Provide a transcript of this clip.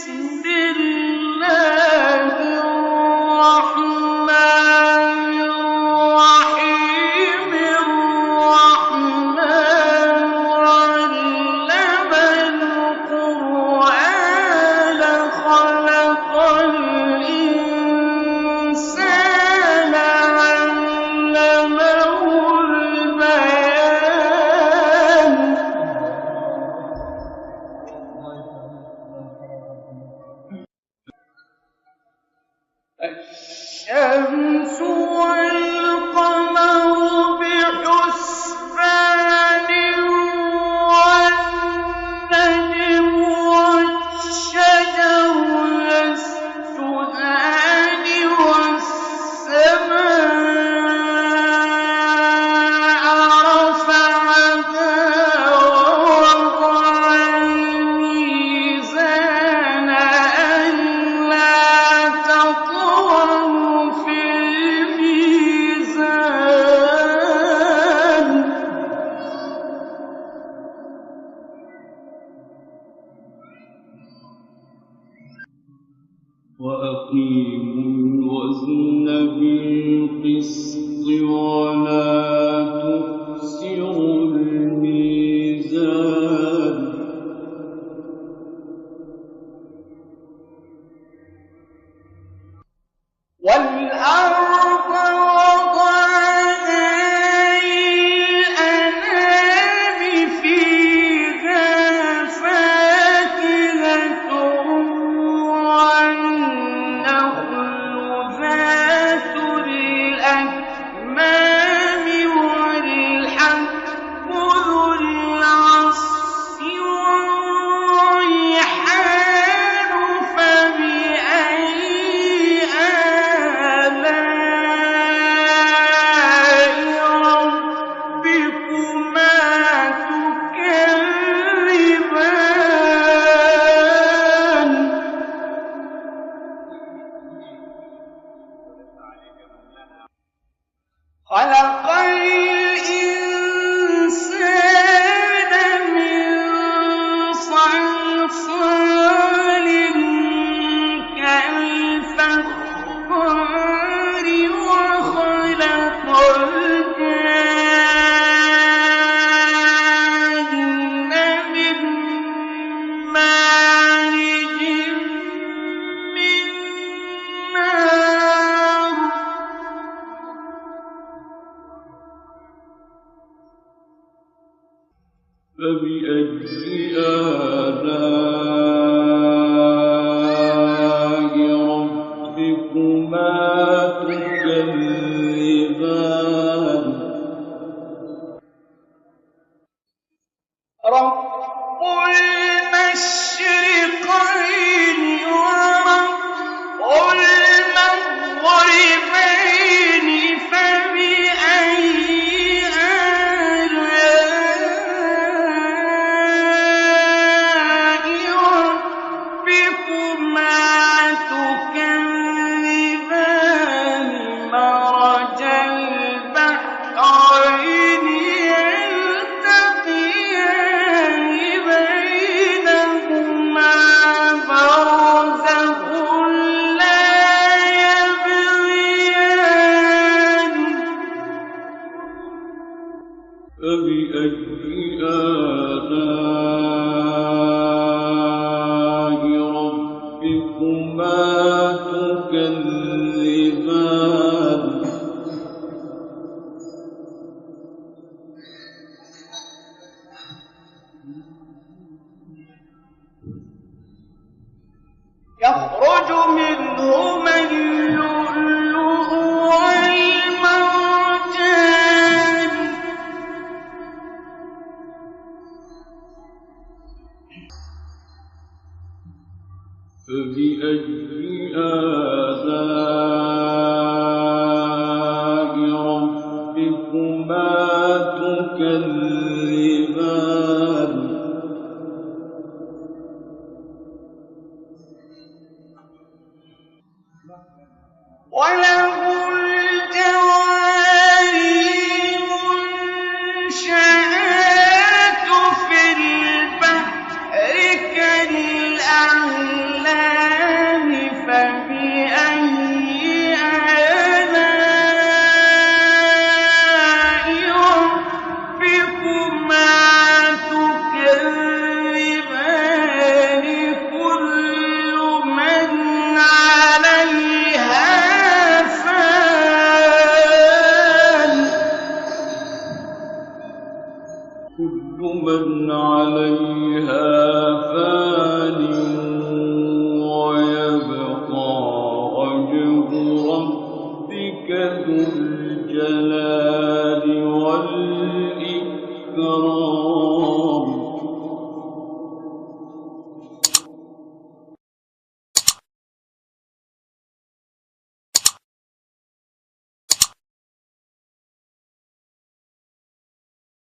بسم الله الرحمن الرحيم الرحمن علم القرآن خلق الإنسان علمه البيان الشمس والقمر بحسبان والنجم والشجر يسجدان والسماء رفعها ووضع الميزان ألا تطغوا في الميزان وأقيموا الوزن بالقسط ولا تخسروا الميزان والأرض وضعها للأنام فيها فاكهة والنخل ذات الأكمام والحب ذو العصف والريحان فبأي آلاء ربكما تكذبان خلق الإنسان من صلصال كالفخار وخلق الجان من مارج من نار فبأي آلاء ربكما تكذبان رب المشرقين ورب المغربين فبأي آلاء ربكما تكذبان مرج البحرين يلتقيان بينهما برزخ لا يبغيان فبأي آلاء ربكما تكذبان يخرج منهما اللؤلؤ والمرجان فبأي آلاء ربكما تكذبان وله الجوار المنشآت في البحر كالأعلام عليها فان ويبقى وجه ربك ذو الجلال والإكرام